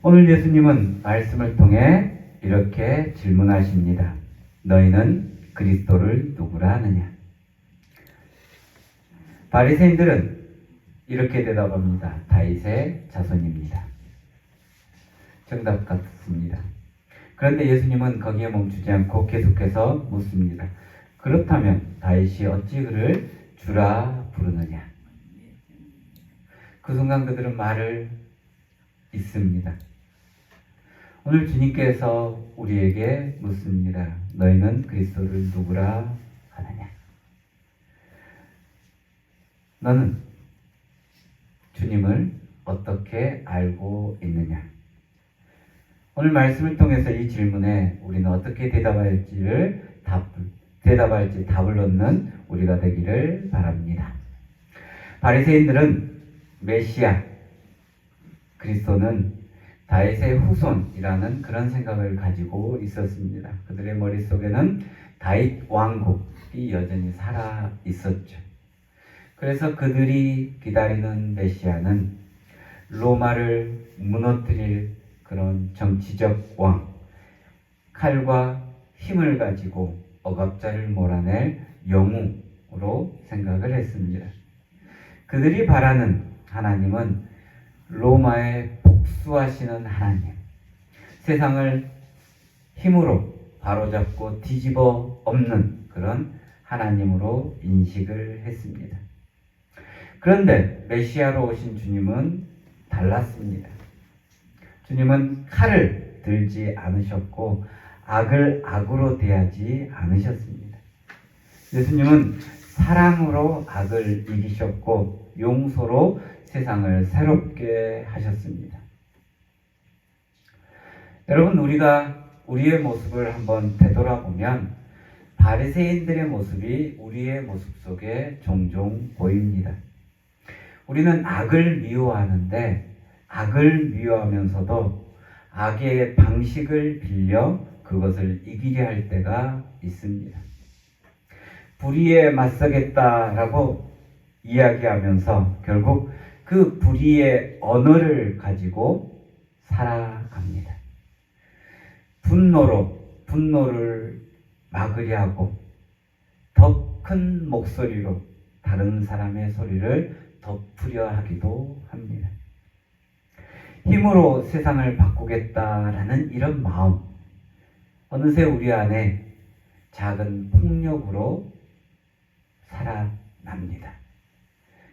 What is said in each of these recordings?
오늘 예수님은 말씀을 통해 이렇게 질문하십니다. 너희는 그리스도를 누구라 하느냐? 바리새인들은 이렇게 대답합니다. 다윗의 자손입니다. 정답 같습니다. 그런데 예수님은 거기에 멈추지 않고 계속해서 묻습니다. 그렇다면 다윗이 어찌 그를 주라 부르느냐? 그 순간 그들은 말을 잇습니다. 오늘 주님께서 우리에게 묻습니다. 너희는 그리스도를 누구라 하느냐? 너는 주님을 어떻게 알고 있느냐? 오늘 말씀을 통해서 이 질문에 우리는 어떻게 대답할지 답을 얻는 우리가 되기를 바랍니다. 바리새인들은 메시아, 그리스도는 다윗의 후손이라는 그런 생각을 가지고 있었습니다. 그들의 머릿속에는 다윗 왕국이 여전히 살아 있었죠. 그래서 그들이 기다리는 메시아는 로마를 무너뜨릴 그런 정치적 왕, 칼과 힘을 가지고 억압자를 몰아낼 영웅으로 생각을 했습니다. 그들이 바라는 하나님은 로마에 복수하시는 하나님, 세상을 힘으로 바로잡고 뒤집어 엎는 그런 하나님으로 인식을 했습니다. 그런데 메시아로 오신 주님은 달랐습니다. 주님은 칼을 들지 않으셨고 악을 악으로 대하지 않으셨습니다. 예수님은 사랑으로 악을 이기셨고 용서로 세상을 새롭게 하셨습니다. 여러분, 우리가 우리의 모습을 한번 되돌아보면 바리새인들의 모습이 우리의 모습 속에 종종 보입니다. 우리는 악을 미워하는데 악을 미워하면서도 악의 방식을 빌려 그것을 이기려 할 때가 있습니다. 불의에 맞서겠다라고 이야기하면서 결국 그 불의의 언어를 가지고 살아갑니다. 분노를 막으려 하고 더 큰 목소리로 다른 사람의 소리를 덮으려 하기도 합니다. 힘으로 세상을 바꾸겠다라는 이런 마음, 어느새 우리 안에 작은 폭력으로 살아납니다.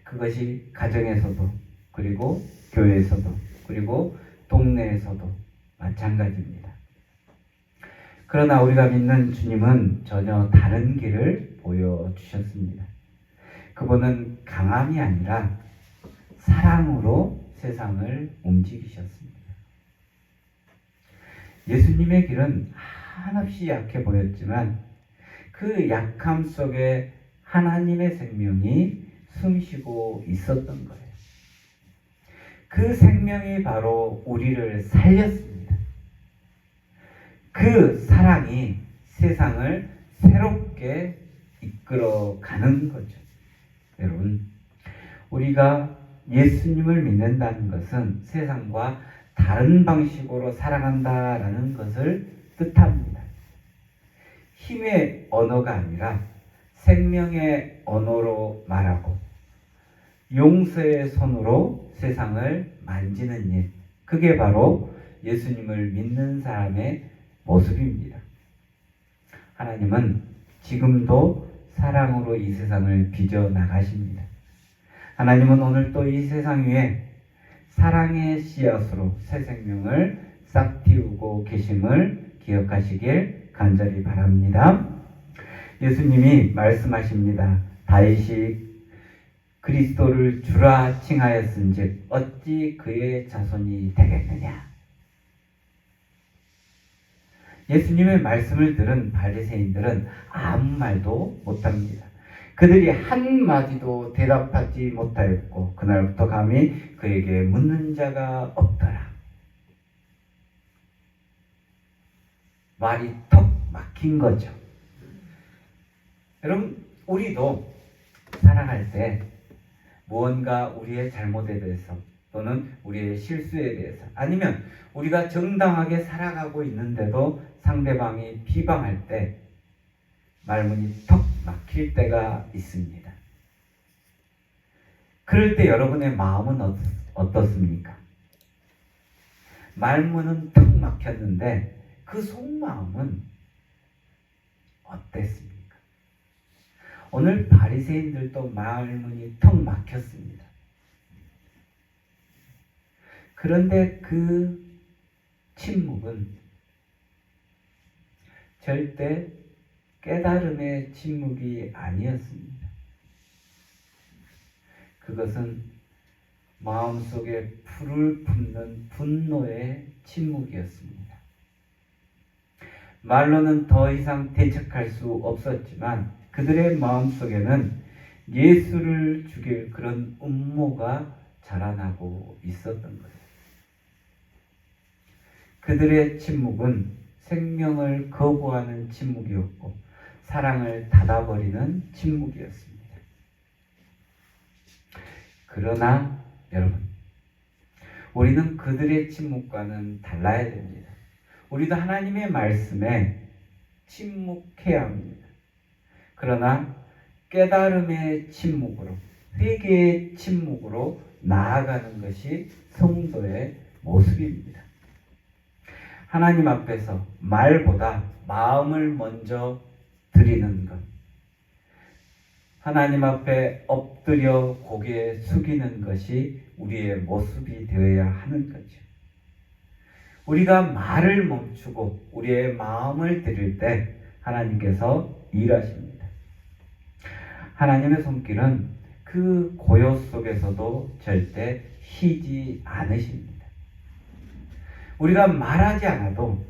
그것이 가정에서도, 그리고 교회에서도, 그리고 동네에서도 마찬가지입니다. 그러나 우리가 믿는 주님은 전혀 다른 길을 보여주셨습니다. 그분은 강함이 아니라 사랑으로 세상을 움직이셨습니다. 예수님의 길은 한없이 약해 보였지만 그 약함 속에 하나님의 생명이 숨쉬고 있었던 거예요. 그 생명이 바로 우리를 살렸습니다. 그 사랑이 세상을 새롭게 이끌어가는 거죠. 여러분, 우리가 예수님을 믿는다는 것은 세상과 다른 방식으로 살아간다라는 것을 뜻합니다. 힘의 언어가 아니라 생명의 언어로 말하고 용서의 손으로 세상을 만지는 일, 그게 바로 예수님을 믿는 사람의 모습입니다. 하나님은 지금도 사랑으로 이 세상을 빚어나가십니다. 하나님은 오늘 또 이 세상 위에 사랑의 씨앗으로 새 생명을 싹 틔우고 계심을 기억하시길 간절히 바랍니다. 예수님이 말씀하십니다. 다윗이 그리스도를 주라 칭하였은즉 어찌 그의 자손이 되겠느냐? 예수님의 말씀을 들은 바리새인들은 아무 말도 못합니다. 그들이 한마디도 대답하지 못하였고 그날부터 감히 그에게 묻는 자가 없더라. 말이 턱 막힌 거죠. 여러분, 우리도 살아갈 때 무언가 우리의 잘못에 대해서 또 또는 우리의 실수에 대해서, 아니면 우리가 정당하게 살아가고 있는데도 상대방이 비방할 때 말문이 턱 막힐 때가 있습니다. 그럴 때 여러분의 마음은 어떻습니까? 말문은 턱 막혔는데 그 속마음은 어땠습니까? 오늘 바리새인들도 말문이 턱 막혔습니다. 그런데 그 침묵은 절대 깨달음의 침묵이 아니었습니다. 그것은 마음속에 불을 품는 분노의 침묵이었습니다. 말로는 더 이상 대적할 수 없었지만 그들의 마음속에는 예수를 죽일 그런 음모가 자라나고 있었던 거예요. 그들의 침묵은 생명을 거부하는 침묵이었고 사랑을 닫아버리는 침묵이었습니다. 그러나 여러분, 우리는 그들의 침묵과는 달라야 됩니다. 우리도 하나님의 말씀에 침묵해야 합니다. 그러나 깨달음의 침묵으로, 회개의 침묵으로 나아가는 것이 성도의 모습입니다. 하나님 앞에서 말보다 마음을 먼저 드리는 것, 하나님 앞에 엎드려 고개 숙이는 것이 우리의 모습이 되어야 하는 거죠. 우리가 말을 멈추고 우리의 마음을 드릴 때 하나님께서 일하십니다. 하나님의 손길은 그 고요 속에서도 절대 쉬지 않으십니다. 우리가 말하지 않아도,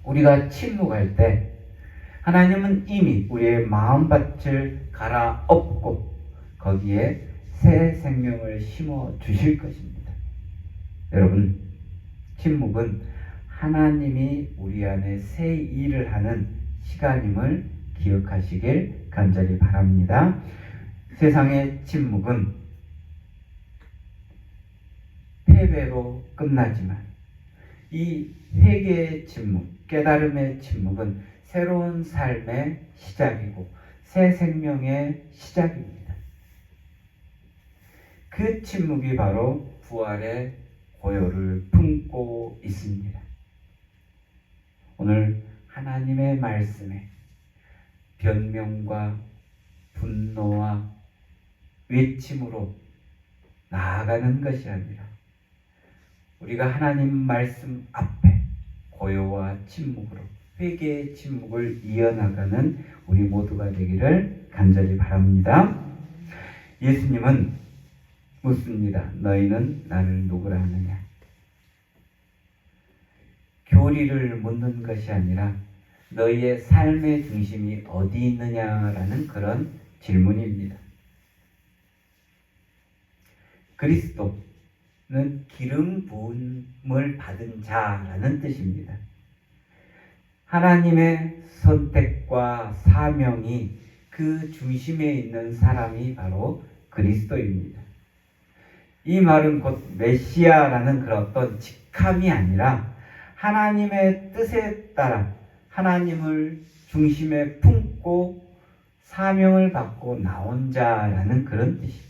우리가 침묵할 때 하나님은 이미 우리의 마음밭을 갈아엎고 거기에 새 생명을 심어 주실 것입니다. 여러분, 침묵은 하나님이 우리 안에 새 일을 하는 시간임을 기억하시길 간절히 바랍니다. 세상의 침묵은 패배로 끝나지만 이 회개의 침묵, 깨달음의 침묵은 새로운 삶의 시작이고 새 생명의 시작입니다. 그 침묵이 바로 부활의 고요를 품고 있습니다. 오늘 하나님의 말씀에 변명과 분노와 외침으로 나아가는 것이 아니라 우리가 하나님 말씀 앞에 고요와 침묵으로 회개의 침묵을 이어나가는 우리 모두가 되기를 간절히 바랍니다. 예수님은 묻습니다. 너희는 나를 누구라 하느냐? 교리를 묻는 것이 아니라 너희의 삶의 중심이 어디 있느냐라는 그런 질문입니다. 그리스도는 기름 부음을 받은 자라는 뜻입니다. 하나님의 선택과 사명이 그 중심에 있는 사람이 바로 그리스도입니다. 이 말은 곧 메시아라는 그런 어떤 직함이 아니라 하나님의 뜻에 따라 하나님을 중심에 품고 사명을 받고 나온 자라는 그런 뜻이죠.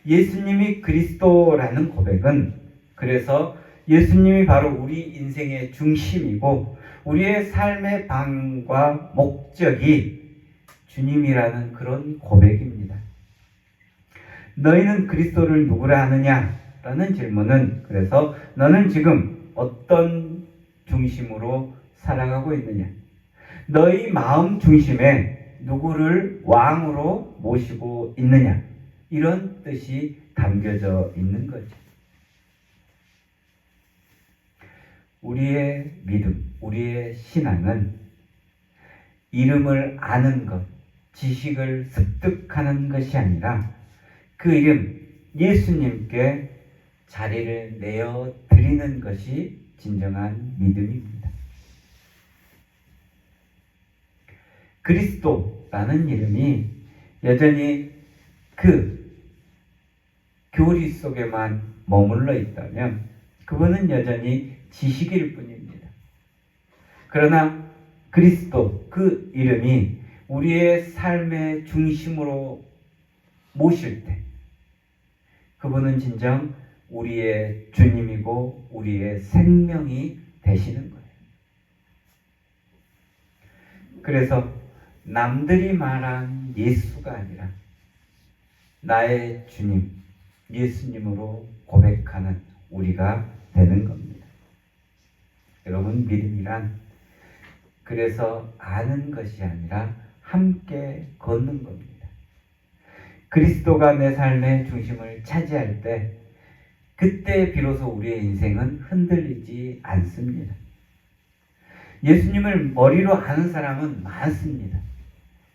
예수님이 그리스도라는 고백은 그래서 예수님이 바로 우리 인생의 중심이고 우리의 삶의 방향과 목적이 주님이라는 그런 고백입니다. 너희는 그리스도를 누구라 하느냐? 라는 질문은 그래서 너는 지금 어떤 중심으로 살아가고 있느냐? 너희 마음 중심에 누구를 왕으로 모시고 있느냐? 이런 뜻이 담겨져 있는 거죠. 우리의 믿음, 우리의 신앙은 이름을 아는 것, 지식을 습득하는 것이 아니라 그 이름 예수님께 자리를 내어 드리는 것이 진정한 믿음입니다. 그리스도라는 이름이 여전히 그 교리 속에만 머물러 있다면 그분은 여전히 지식일 뿐입니다. 그러나 그리스도 그 이름이 우리의 삶의 중심으로 모실 때 그분은 진정 우리의 주님이고 우리의 생명이 되시는 거예요. 그래서 남들이 말한 예수가 아니라 나의 주님, 예수님으로 고백하는 우리가 되는 겁니다. 여러분, 믿음이란 그래서 아는 것이 아니라 함께 걷는 겁니다. 그리스도가 내 삶의 중심을 차지할 때 그때 비로소 우리의 인생은 흔들리지 않습니다. 예수님을 머리로 아는 사람은 많습니다.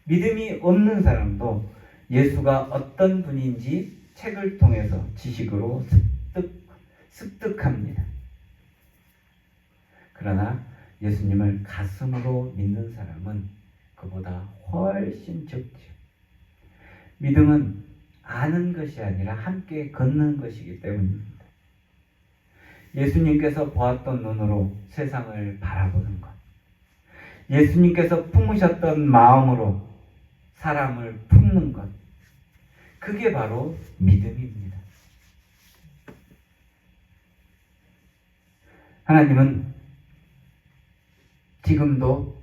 믿음이 없는 사람도 예수가 어떤 분인지 책을 통해서 지식으로 습득합니다. 그러나 예수님을 가슴으로 믿는 사람은 그보다 훨씬 적죠. 믿음은 아는 것이 아니라 함께 걷는 것이기 때문입니다. 예수님께서 보았던 눈으로 세상을 바라보는 것, 예수님께서 품으셨던 마음으로 사람을 품는 것, 그게 바로 믿음입니다. 하나님은 지금도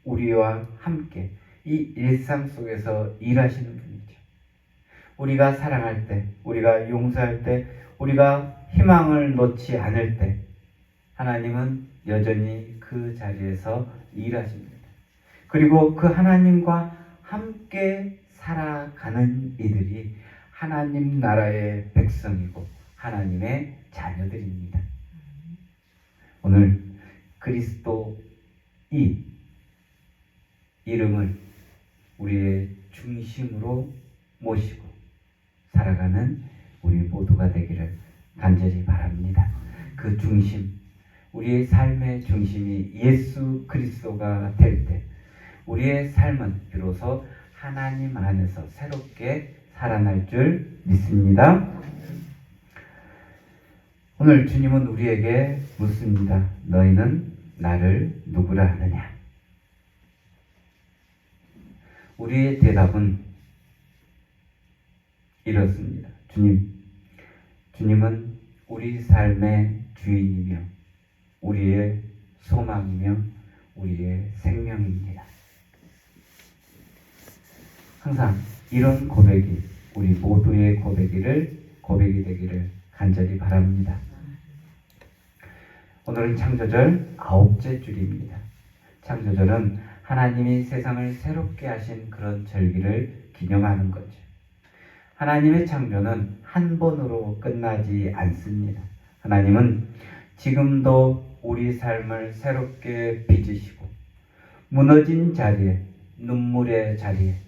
우리와 함께 이 일상 속에서 일하시는 분이죠. 우리가 사랑할 때, 우리가 용서할 때, 우리가 희망을 놓지 않을 때 하나님은 여전히 그 자리에서 일하십니다. 그리고 그 하나님과 함께 살아가는 이들이 하나님 나라의 백성이고 하나님의 자녀들입니다. 오늘 그리스도 이 이름을 우리의 중심으로 모시고 살아가는 우리 모두가 되기를 간절히 바랍니다. 그 중심, 우리의 삶의 중심이 예수 그리스도가 될 때 우리의 삶은 비로소 하나님 안에서 새롭게 살아날 줄 믿습니다. 오늘 주님은 우리에게 묻습니다. 너희는 나를 누구라 하느냐? 우리의 대답은 이렇습니다. 주님은 우리 삶의 주인이며 우리의 소망이며 우리의 생명입니다. 항상 이런 고백이 우리 모두의 고백이 되기를 간절히 바랍니다. 오늘은 창조절 9째 줄입니다. 창조절은 하나님이 세상을 새롭게 하신 그런 절기를 기념하는 거죠. 하나님의 창조는 한 번으로 끝나지 않습니다. 하나님은 지금도 우리 삶을 새롭게 빚으시고 무너진 자리에, 눈물의 자리에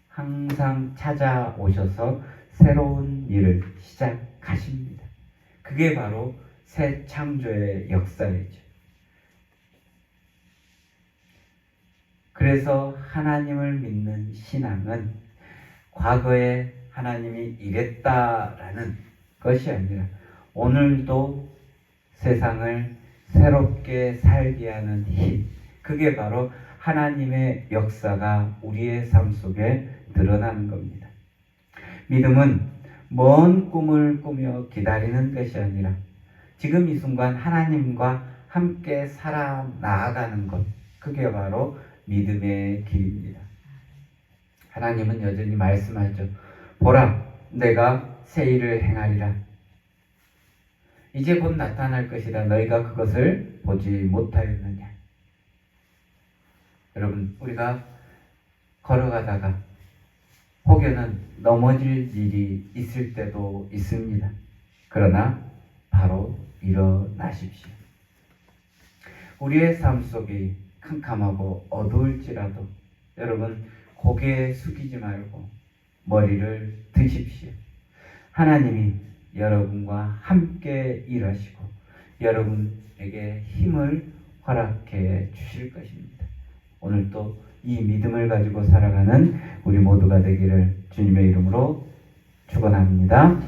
항상 찾아오셔서 새로운 일을 시작하십니다. 그게 바로 새 창조의 역사이죠. 그래서 하나님을 믿는 신앙은 과거에 하나님이 이랬다라는 것이 아니라 오늘도 세상을 새롭게 살게 하는 힘, 그게 바로 하나님의 역사가 우리의 삶 속에 드러나는 겁니다. 믿음은 먼 꿈을 꾸며 기다리는 것이 아니라 지금 이 순간 하나님과 함께 살아 나아가는 것, 그게 바로 믿음의 길입니다. 하나님은 여전히 말씀하죠. 보라, 내가 새 일을 행하리라. 이제 곧 나타날 것이다. 너희가 그것을 보지 못하였느냐. 여러분, 우리가 걸어가다가 혹여는 넘어질 일이 있을 때도 있습니다. 그러나 바로 일어나십시오. 우리의 삶 속이 캄캄하고 어두울지라도 여러분 고개 숙이지 말고 머리를 드십시오. 하나님이 여러분과 함께 일하시고 여러분에게 힘을 허락해 주실 것입니다. 오늘도 이 믿음을 가지고 살아가는 우리 모두가 되기를 주님의 이름으로 축원합니다.